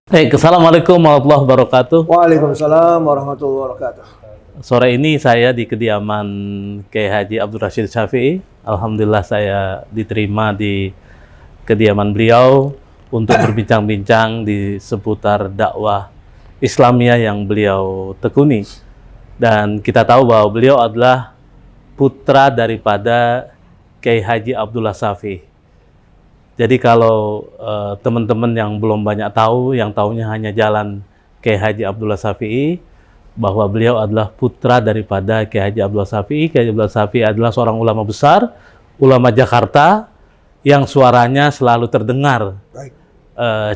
Assalamualaikum warahmatullahi wabarakatuh. Waalaikumsalam warahmatullahi wabarakatuh. Sore ini saya di kediaman Kiai Haji Abdul Rashid Syafi'i. Alhamdulillah saya diterima di kediaman beliau untuk berbincang-bincang di seputar dakwah Islamiyah yang beliau tekuni. Dan kita tahu bahwa beliau adalah putra daripada Kiai Haji Abdullah Syafi'i. Jadi kalau teman-teman yang belum banyak tahu, yang tahunya hanya jalan Kiai Haji Abdullah Syafi'i, bahwa beliau adalah putra daripada Kiai Haji Abdullah Syafi'i. Kiai Haji Abdullah Syafi'i adalah seorang ulama besar, ulama Jakarta, yang suaranya selalu terdengar.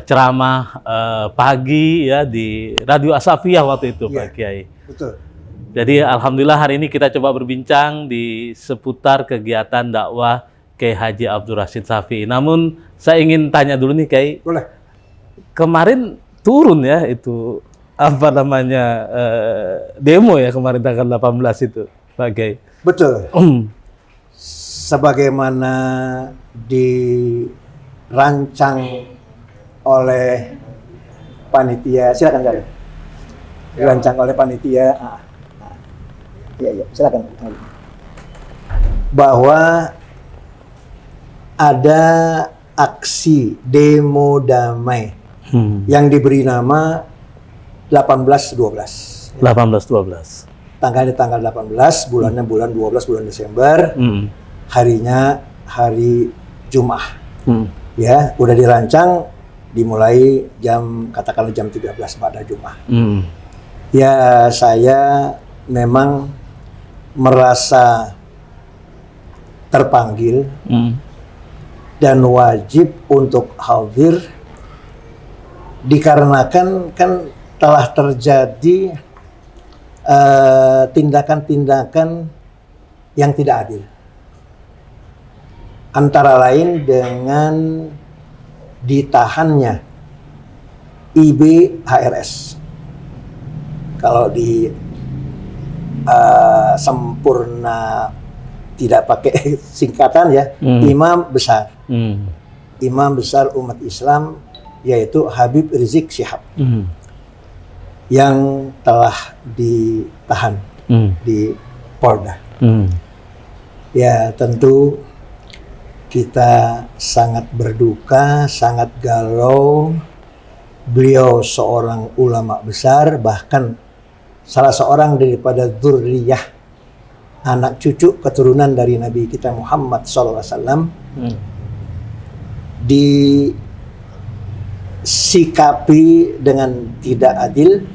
Ceramah pagi ya di Radio Asafiyah waktu itu, Pak Kiai. Betul. Jadi alhamdulillah hari ini kita coba berbincang di seputar kegiatan dakwah Kiai Haji Abdul Rashid Syafi'i. Namun saya ingin tanya dulu nih Kiai. Boleh. Kemarin turun ya itu apa namanya demo ya kemarin tanggal 18 itu Pak Kiai. Betul. Sebagaimana dirancang oleh panitia, silakan Kak. Dirancang oleh panitia. Iya, silakan. Bahwa ada aksi demo damai yang diberi nama 18-12. 18-12. Tanggalnya tanggal 18, bulannya bulan 12, bulan Desember. Harinya hari Jumat. Ya, udah dirancang dimulai katakanlah jam 13 pada Jumat. Ya, saya memang merasa terpanggil dan wajib untuk hadir dikarenakan kan telah terjadi tindakan-tindakan yang tidak adil, antara lain dengan ditahannya IBHRS. Kalau di sempurna tidak pakai singkatan ya, Imam Besar. Imam Besar umat Islam, yaitu Habib Rizik Syihab. Yang telah ditahan di Polda. Ya tentu kita sangat berduka, sangat galau. Beliau seorang ulama besar, bahkan salah seorang daripada dzurriyyah, anak cucu keturunan dari Nabi kita Muhammad SAW, disikapi dengan tidak adil.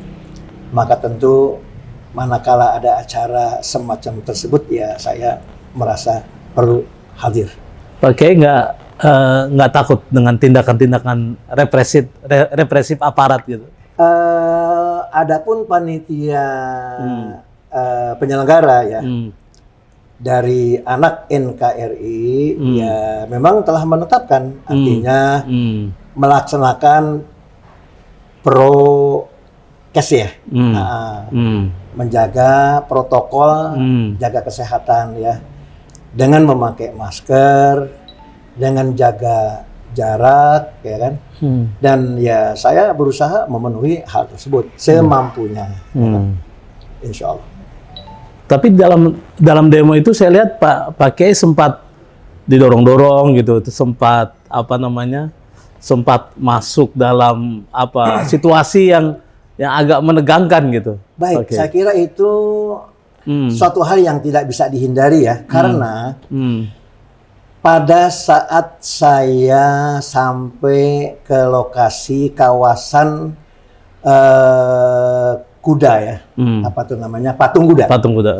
Maka tentu manakala ada acara semacam tersebut, ya saya merasa perlu hadir. Pak Kiai nggak takut dengan tindakan-tindakan represif aparat gitu? Adapun panitia penyelenggara ya dari anak NKRI ya memang telah menetapkan, artinya melaksanakan prokes ya, menjaga protokol, jaga kesehatan ya, dengan memakai masker, dengan jaga jarak ya kan, dan ya saya berusaha memenuhi hal tersebut semampunya, insya Allah. Tapi dalam demo itu saya lihat Pak Kiai sempat didorong-dorong gitu, sempat sempat masuk dalam situasi yang agak menegangkan gitu. Baik, saya kira itu suatu hal yang tidak bisa dihindari ya, karena pada saat saya sampai ke lokasi kawasan kuda ya, apa tuh namanya, patung kuda. Patung kuda.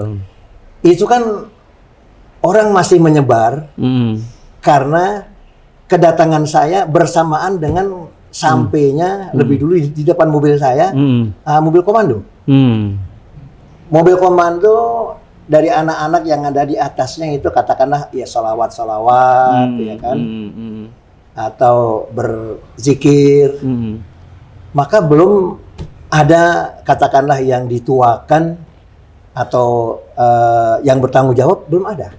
Itu kan orang masih menyebar karena kedatangan saya bersamaan dengan sampainya lebih dulu di depan mobil saya, mobil komando. Mobil komando dari anak-anak yang ada di atasnya itu katakanlah ya salawat ya kan, atau berzikir. Maka belum ada katakanlah yang dituakan atau yang bertanggung jawab, belum ada.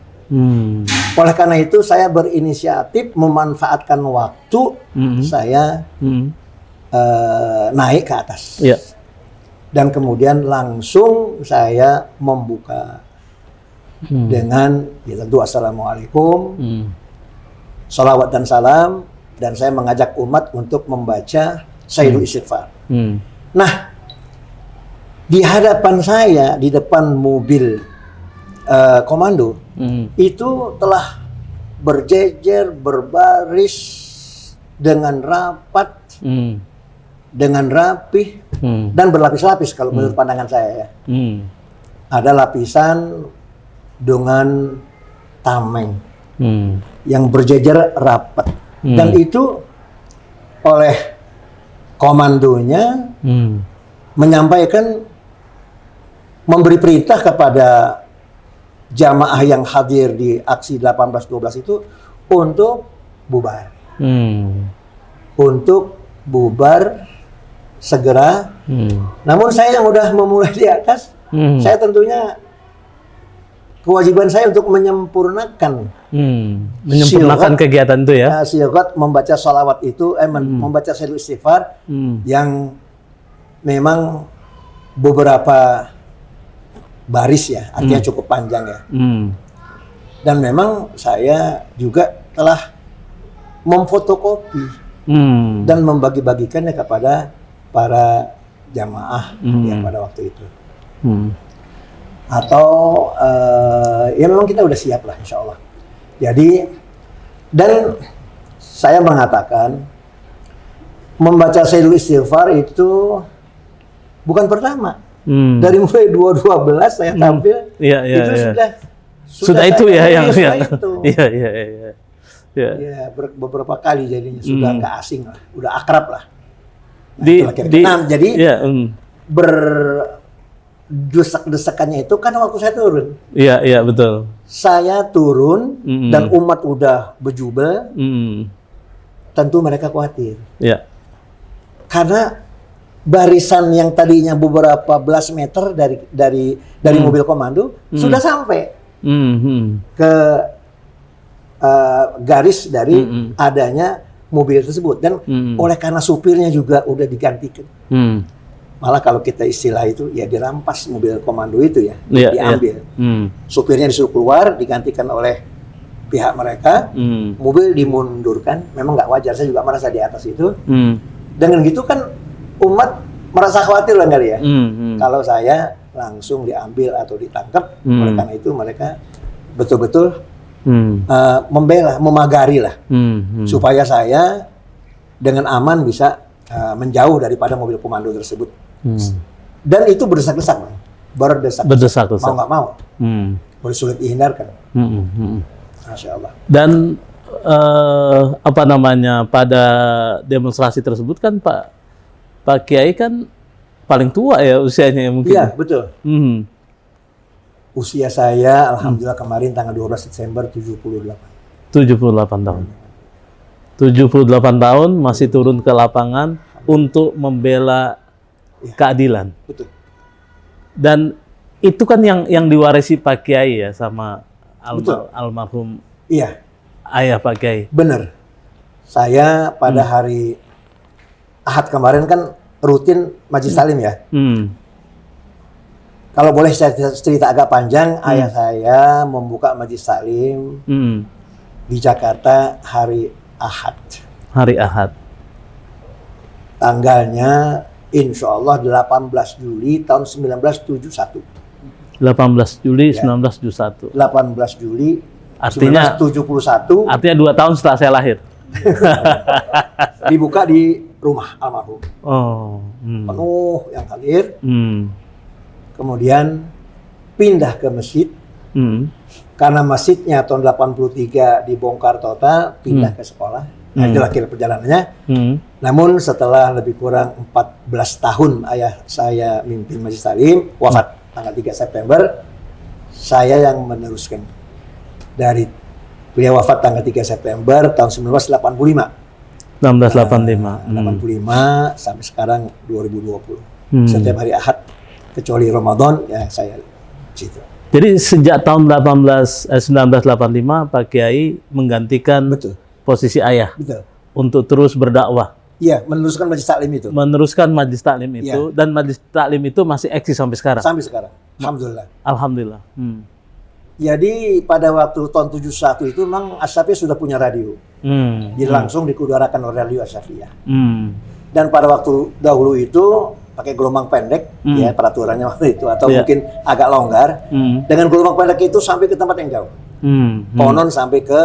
Oleh karena itu saya berinisiatif memanfaatkan waktu saya naik ke atas. Iya. Dan kemudian langsung saya membuka dengan ya tentu assalamualaikum, salawat dan salam, dan saya mengajak umat untuk membaca Sayyidul Istighfar. Nah, di hadapan saya, di depan mobil komando, itu telah berjejer, berbaris dengan rapat, dengan rapih, dan berlapis-lapis kalau menurut pandangan saya ya. Ada lapisan dengan tameng yang berjejer rapat, dan itu oleh komandonya menyampaikan, memberi perintah kepada jamaah yang hadir di aksi 18-12 itu untuk bubar. Untuk bubar segera. Namun saya yang udah memulai di atas, saya tentunya kewajiban saya untuk menyempurnakan kegiatan itu ya. Sigat membaca sholawat itu, membaca Sayyidul Istighfar yang memang beberapa baris ya, artinya cukup panjang ya. Dan memang saya juga telah memfotokopi dan membagi-bagikannya kepada para jamaah yang pada waktu itu. Atau ya memang kita udah siap lah insya Allah. Jadi, dan saya mengatakan membaca Sayyidul Istighfar itu bukan pertama. Dari mulai 2012 saya tampil, itu sudah itu ya yang itu. Iya. Beberapa kali jadinya sudah nggak asing lah, udah akrab lah. Jadi berdesak-desakannya itu kan waktu saya turun. Iya betul. Saya turun dan umat udah bejubel, tentu mereka khawatir. Iya. Karena barisan yang tadinya beberapa belas meter dari mobil komando sudah sampai ke garis dari adanya mobil tersebut, dan oleh karena supirnya juga udah digantikan. Malah kalau kita istilah itu ya dirampas mobil komando itu ya, diambil. Supirnya disuruh keluar, digantikan oleh pihak mereka, mobil dimundurkan. Memang nggak wajar, saya juga merasa di atas itu. Dengan gitu kan umat merasa khawatir lah kali ya. Kalau saya langsung diambil atau ditangkap, oleh karena itu mereka betul-betul membela, memagari lah, supaya saya dengan aman bisa menjauh daripada mobil komando tersebut. Dan itu berdesak-desak, berdesak-desak, mau nggak mau, sulit dihindarkan. Masya Allah. Dan pada demonstrasi tersebut kan Pak Kiai kan paling tua ya usianya mungkin. Iya betul. Usia saya alhamdulillah kemarin tanggal 12 Desember 78 tahun. 78 tahun masih turun ke lapangan untuk membela keadilan. Betul. Dan itu kan yang diwarisi Pak Kiai ya sama almarhum ayah Pak Kiai. Benar. Saya pada hari Ahad kemarin kan rutin Majlis Taklim ya. Kalau boleh saya cerita agak panjang, ayah saya membuka Majlis Taklim di Jakarta hari Ahad. Hari Ahad. Tanggalnya insya Allah 18 Juli tahun 1971. 18 Juli 1971. 18 Juli artinya 1971. Artinya 2 tahun setelah saya lahir. Dibuka di rumah almarhum. Penuh yang hadir. Kemudian pindah ke masjid. Karena masjidnya tahun 83 dibongkar total, pindah ke sekolah. Nah, itulah kira perjalanannya. Namun setelah lebih kurang 14 tahun ayah saya mimpin Majlis Taklim, wafat tanggal 3 September, saya yang meneruskan. Dari beliau wafat tanggal 3 September tahun 1985. 85 sampai sekarang 2020. Setiap hari Ahad kecuali Ramadan ya saya situ. Jadi sejak tahun 1985 Pak Kiai menggantikan posisi ayah untuk terus berdakwah Iya, meneruskan majelis taklim itu. Meneruskan majelis taklim itu, dan majelis taklim itu masih eksis sampai sekarang. Sampai sekarang. Alhamdulillah. Alhamdulillah. Jadi pada waktu tahun 71 itu memang Asy-Syafi'iyah sudah punya radio. Jadi langsung dikudarakan oleh radio Asy-Syafi'iyah. Dan pada waktu dahulu itu pakai gelombang pendek, ya peraturannya waktu itu, atau mungkin agak longgar. Dengan gelombang pendek itu sampai ke tempat yang jauh. Konon sampai ke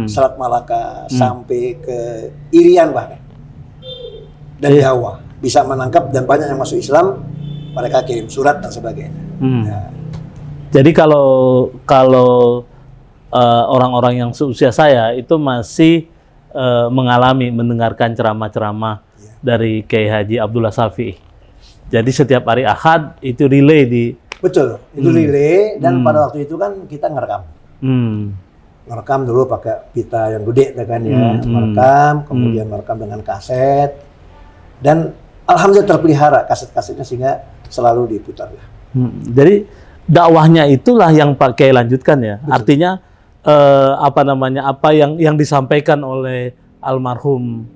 Selat Malaka, sampai ke Irian bahkan. Dan Jawa. Bisa menangkap, dan banyak yang masuk Islam, mereka kirim surat dan sebagainya. Ya. Jadi kalau orang-orang yang seusia saya itu masih mendengarkan ceramah-ceramah dari Kiai Haji Abdullah Syafi'i. Jadi setiap hari Ahad itu relay di. Betul, itu relay, dan pada waktu itu kan kita ngerekam. Ngerekam dulu pakai pita yang gede kan ya, merekam, kemudian merekam dengan kaset, dan alhamdulillah terpelihara kaset-kasetnya sehingga selalu diputar. Jadi dakwahnya itulah yang Pak Kiai lanjutkan ya. Betul. Artinya apa yang disampaikan oleh almarhum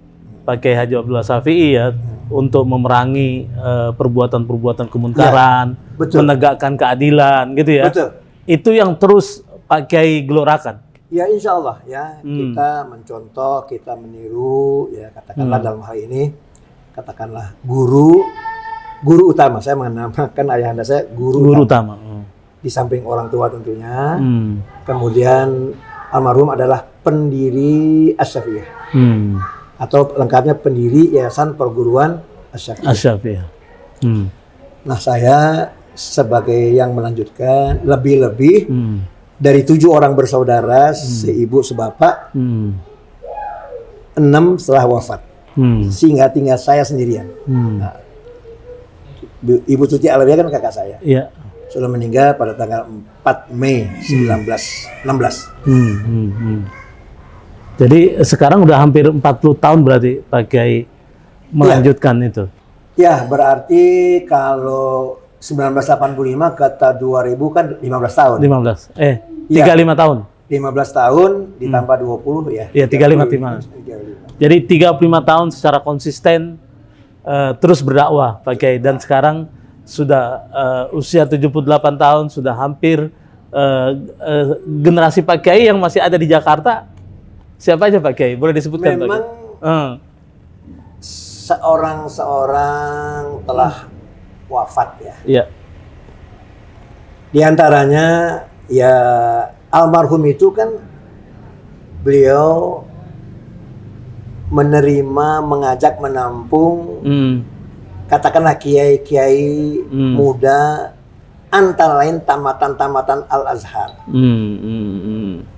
Pak Kiai Haji Abdullah Syafi'i ya, untuk memerangi perbuatan-perbuatan kemunkaran, menegakkan keadilan gitu ya. Betul. Itu yang terus Pak Kiai gelorakan. Ya insya Allah ya, kita mencontoh, kita meniru ya, katakanlah dalam hal ini katakanlah guru utama. Saya menamakan ayahanda saya guru utama. Di samping orang tua tentunya. Kemudian almarhum adalah pendiri Asy-Syafi'iyah. Atau lengkapnya pendiri Yayasan Perguruan Asy-Syafi'iyah. Nah, saya sebagai yang melanjutkan, lebih-lebih dari 7 orang bersaudara, seibu sebapak, 6 setelah wafat. Sehingga tinggal saya sendirian. Nah, Ibu Tuti Alawiyah kan kakak saya. Iya. Sudah meninggal pada tanggal 4 Mei 1916. Jadi sekarang udah hampir 40 tahun berarti Pak Kiai melanjutkan itu. Ya, berarti kalau 1985 kata 2000 kan 15 tahun. 35 tahun. 15 tahun ditambah 20 ya. Iya, 35. Jadi 35 tahun secara konsisten terus berdakwah Pak Kiai, dan sekarang sudah usia 78 tahun, sudah hampir generasi Pak Kiai yang masih ada di Jakarta. Siapa aja Pak Kiai? Boleh disebutkan? Memang seorang telah wafat ya. Iya. Di antaranya ya almarhum itu kan beliau menerima, mengajak, menampung katakanlah kiai-kiai muda, antara lain tamatan-tamatan Al-Azhar.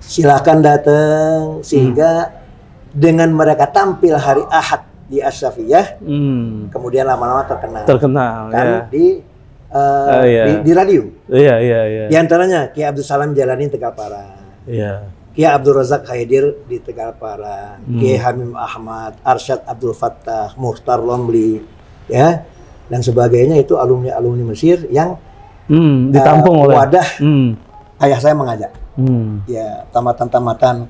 Silakan datang, sehingga dengan mereka tampil hari Ahad di Asy-Syafi'iyah, kemudian lama-lama terkenal kan, di radio. Di antaranya Kiai Abdul Salam Jalani Tegalparang, Kiai Abdul Razak Haidir di Tegalparang, Kiai Hamim Ahmad, Arsyad Abdul Fattah, Mukhtar Lomli, ya, dan sebagainya. Itu alumni Mesir yang ditampung oleh wadah ayah saya mengajak. Ya, tamatan-tamatan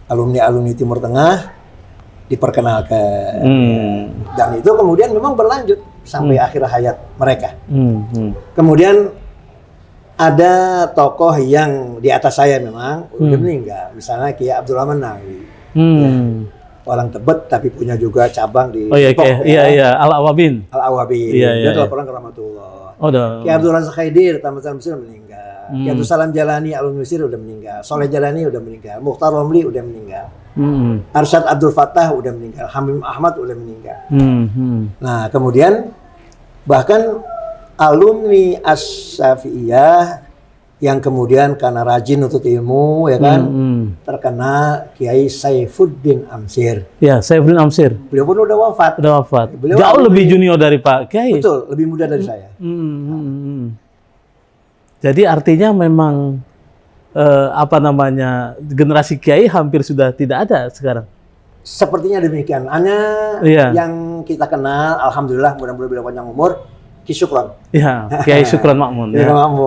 alumni Timur Tengah diperkenalkan. Dan itu kemudian memang berlanjut sampai akhir hayat mereka. Kemudian ada tokoh yang di atas saya memang udah meninggal, misalnya Kiai Abdul Rahman Nawawi. Ya, orang Tebet tapi punya juga cabang di Depok. Al-Awabin. Dia telah pulang ke rahmatullah. Kiai Abdul Razak Haidir tamatan Mesir meninggal. Kiai Abdul Salam Jalani alumni Mesir udah meninggal. Soleh Jalani udah meninggal. Mukhtar Romli udah meninggal. Arsyad Abdul Fattah udah meninggal. Hamim Ahmad udah meninggal. Nah, kemudian bahkan alumni Asy-Syafi'iyah yang kemudian karena rajin nuntut ilmu, ya kan, terkenal Kiai Saifuddin Amsir. Ya, Saifuddin Amsir. Beliau pun udah wafat. Beliau jauh lebih junior dari Pak Kiai. Betul, lebih muda dari saya. Jadi artinya memang generasi Kiai hampir sudah tidak ada sekarang. Sepertinya demikian. Hanya yang kita kenal, alhamdulillah, mudah-mudahan beliau panjang umur, Ki Syukron. Ya, Kiai Syukron Makmun.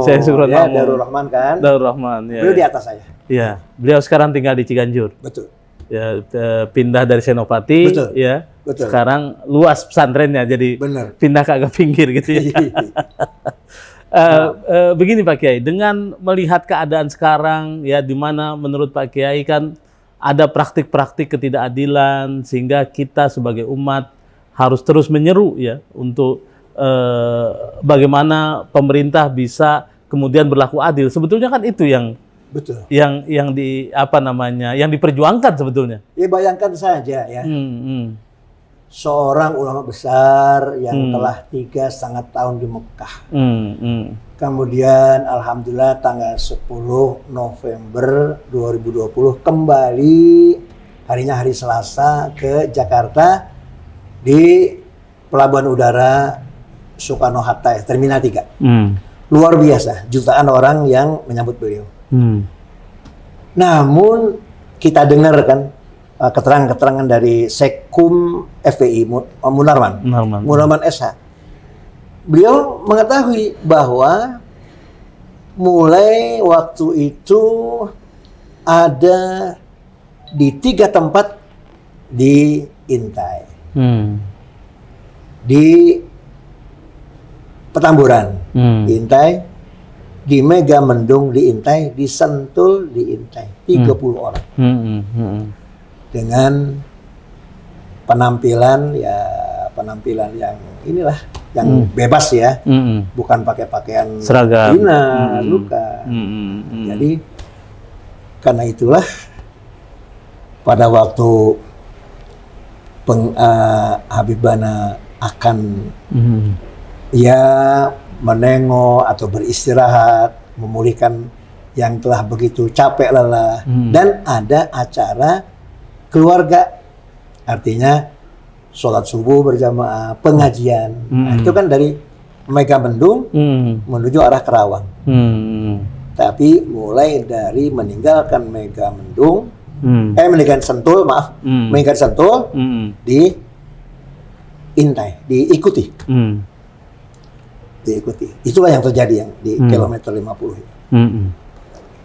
Kiai Syukron Makmun. Darul Rahman kan. Darul Rahman. Beliau di atas saya. Iya, beliau sekarang tinggal di Ciganjur. Betul. Ya, pindah dari Senopati. Betul. Ya. Betul. Sekarang luas pesantrennya, jadi Benar. pindah ke agak pinggir gitu ya. Begini Pak Kiai, dengan melihat keadaan sekarang ya, di mana menurut Pak Kiai kan ada praktik-praktik ketidakadilan sehingga kita sebagai umat harus terus menyeru ya untuk bagaimana pemerintah bisa kemudian berlaku adil. Sebetulnya kan itu yang Betul. yang di apa namanya, yang diperjuangkan sebetulnya. Ya bayangkan saja ya, seorang ulama besar yang telah 3,5 tahun di Mekah. Kemudian alhamdulillah tanggal 10 November 2020 kembali harinya hari Selasa ke Jakarta di Pelabuhan Udara Soekarno-Hatta, Terminal 3. Luar biasa, jutaan orang yang menyambut beliau. Namun kita dengar kan keterangan-keterangan dari Sekum FPI Munarman SH. Beliau mengetahui bahwa mulai waktu itu ada di 3 tempat di Intai, di Petamburan di Intai, di Mega Mendung di Intai, di Sentul di Intai, 30 orang. Dengan penampilan yang inilah, yang bebas ya, bukan pakai pakaian seragam, luka. Jadi karena itulah pada waktu Habib Bana akan ya menengok atau beristirahat, memulihkan yang telah begitu capek lelah, dan ada acara keluarga, artinya sholat subuh berjamaah, pengajian. Nah, itu kan dari Mega Mendung menuju arah Kerawang. Tapi mulai dari meninggalkan Mega Mendung, meninggalkan Sentul, meninggalkan Sentul di Intai, diikuti. Itulah yang terjadi yang di kilometer 50 itu.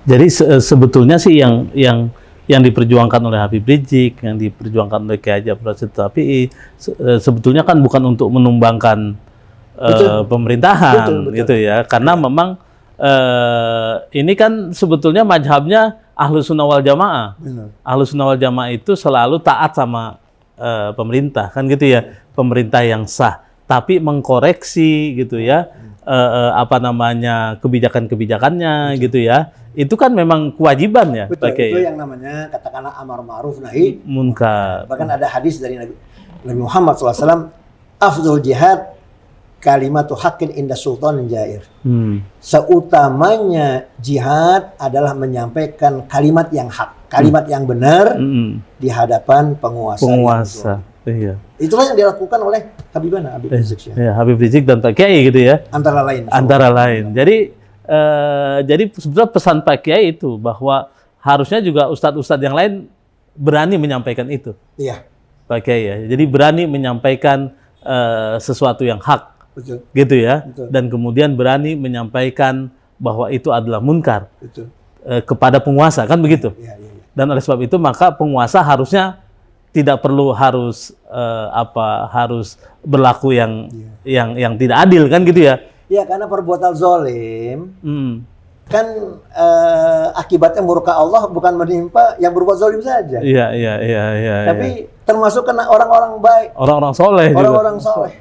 Jadi sebetulnya sih yang diperjuangkan oleh Habib Rizik, yang diperjuangkan oleh Kiai Haji Abdul Rashid Shafi'i, sebetulnya kan bukan untuk menumbangkan pemerintahan, betul. Gitu ya, karena memang ini kan sebetulnya mazhabnya Ahlus Sunnah wal Jamaah. Ahlus Sunnah wal Jamaah itu selalu taat sama pemerintah, kan gitu ya, pemerintah yang sah, tapi mengkoreksi gitu ya, kebijakan-kebijakannya gitu ya. Itu kan memang kewajiban ya. Betul, itu yang namanya katakanlah amar ma'ruf nahi munkar. Bahkan ada hadis dari Nabi Muhammad SAW, afdhul jihad kalimatu haqqin inda sultanin jair. Seutamanya jihad adalah menyampaikan kalimat yang hak, kalimat yang benar di hadapan penguasa. Iya. Itulah yang dilakukan oleh Habib Rizik. Ya, Habib Rizik dan Pak Kiai gitu ya. Antara lain. Jadi sebenarnya pesan Pak Kiai itu bahwa harusnya juga ustadz-ustadz yang lain berani menyampaikan itu. Iya. Pak Kiai ya. Jadi berani menyampaikan sesuatu yang hak. Betul. Gitu ya. Betul. Dan kemudian berani menyampaikan bahwa itu adalah munkar. Betul. Kepada penguasa, kan begitu. Iya. Dan oleh sebab itu maka penguasa harusnya tidak perlu harus berlaku yang tidak adil, kan gitu ya. Ya, karena perbuatan zalim kan akibatnya murka Allah bukan menimpa yang berbuat zalim saja. Iya. Tapi termasuk kena orang-orang baik, orang-orang soleh. Orang-orang soleh.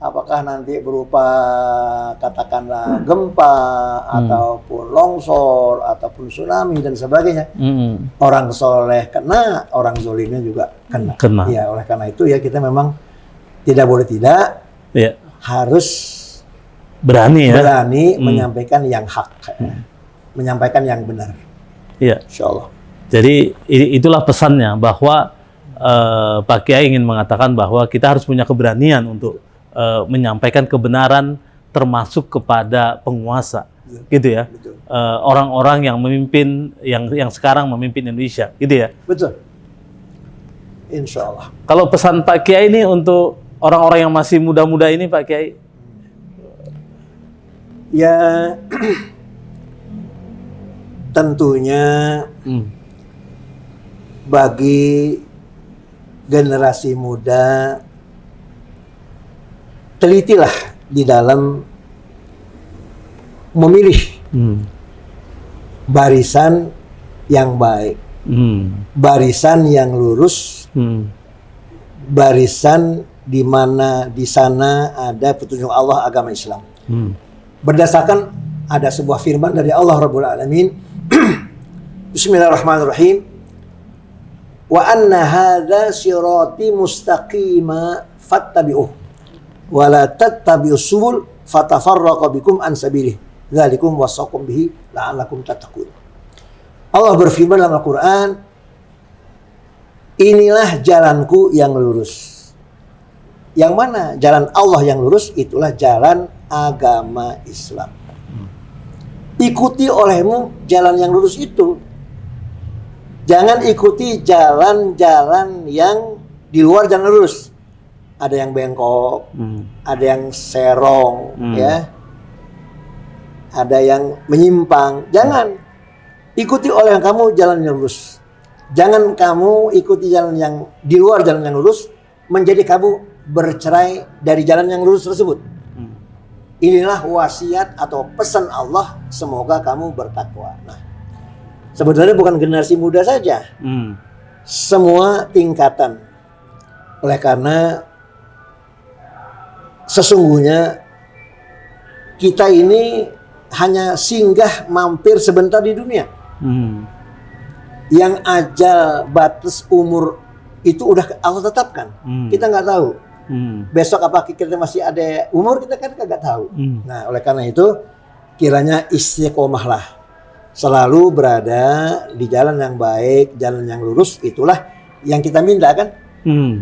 Apakah nanti berupa katakanlah gempa ataupun longsor ataupun tsunami dan sebagainya. Orang soleh kena, orang zolimnya juga kena. Ya, oleh karena itu ya kita memang tidak boleh harus berani menyampaikan yang hak, menyampaikan yang benar. Iya. Insyaallah. Jadi itulah pesannya bahwa Pak Kiai ingin mengatakan bahwa kita harus punya keberanian untuk menyampaikan kebenaran termasuk kepada penguasa, gitu ya. Orang-orang yang memimpin, yang sekarang memimpin Indonesia, gitu ya. Betul. Insya Allah. Kalau pesan Pak Kiai ini untuk orang-orang yang masih muda-muda ini, Pak Kiai? Ya, tentunya bagi generasi muda, telitilah di dalam memilih barisan yang baik, barisan yang lurus, barisan di mana di sana ada petunjuk Allah, agama Islam. Berdasarkan ada sebuah firman dari Allah Rabbul Alamin. Bismillahirrahmanirrahim. Wa anna hadza sirati mustaqima fattabi'uh wa la tattabi'us subul fatafarraqa bikum an sabilih. Dzalikum wasaqum bihi la'allakum tattaqun. Allah berfirman dalam Al-Qur'an, inilah jalanku yang lurus. Yang mana jalan Allah yang lurus? Itulah jalan agama Islam. Ikuti olehmu jalan yang lurus itu. Jangan ikuti jalan-jalan yang di luar jalan lurus. Ada yang bengkok, ada yang serong, ya. Ada yang menyimpang. Jangan. Ikuti oleh kamu jalan yang lurus. Jangan kamu ikuti jalan yang di luar jalan yang lurus, menjadi kamu bercerai dari jalan yang lurus tersebut. Inilah wasiat atau pesan Allah, semoga kamu bertakwa. Nah, sebenarnya bukan generasi muda saja, semua tingkatan. Oleh karena sesungguhnya kita ini hanya singgah mampir sebentar di dunia. Yang ajal batas umur itu udah Allah tetapkan. Kita nggak tahu. Besok apa kita masih ada umur, kita kan nggak tahu. Nah, oleh karena itu kiranya istiqomahlah, selalu berada di jalan yang baik, jalan yang lurus. Itulah yang kita minta kan.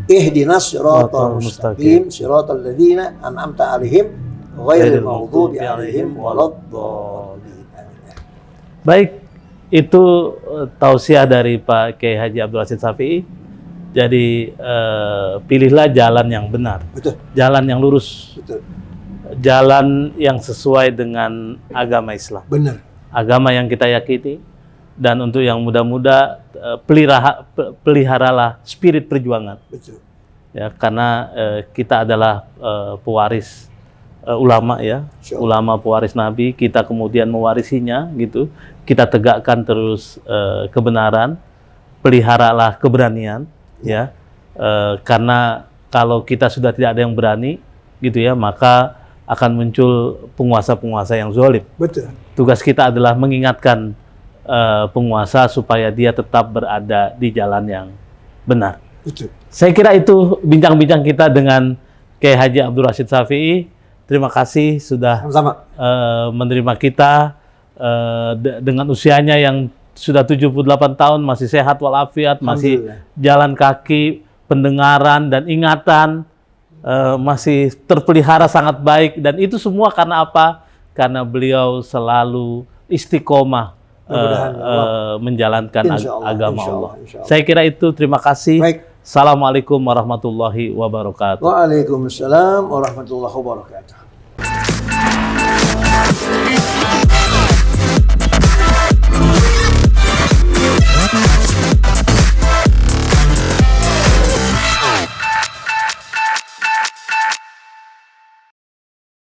Ihdinas siratal mustaqim, siratal ladzina an'amta 'alaihim ghairil maghdubi 'alaihim waladdallin. Baik, itu tausiah dari Pak Kiai Haji Abdul Rashid Shafi'i. Jadi pilihlah jalan yang benar, betul. Jalan yang lurus, betul. Jalan yang sesuai dengan agama Islam, benar. Agama yang kita yakini. Dan untuk yang muda-muda, peliharalah spirit perjuangan, betul. Ya, karena kita adalah pewaris ulama, ya, ulama pewaris Nabi. Kita kemudian mewarisinya, gitu. Kita tegakkan terus kebenaran, peliharalah keberanian. Ya, karena kalau kita sudah tidak ada yang berani, gitu ya, maka akan muncul penguasa-penguasa yang zalim. Betul. Tugas kita adalah mengingatkan penguasa supaya dia tetap berada di jalan yang benar. Betul. Saya kira itu bincang-bincang kita dengan Kiai Haji Abdul Rashid Shafi'i. Terima kasih sudah menerima kita dengan usianya yang sudah 78 tahun, masih sehat walafiat, masih jalan kaki, pendengaran dan ingatan masih terpelihara sangat baik. Dan itu semua karena apa? Karena beliau selalu istiqomah menjalankan agama Allah. Saya kira itu. Terima kasih. Baik. Assalamualaikum warahmatullahi wabarakatuh. Waalaikumsalam warahmatullahi wabarakatuh.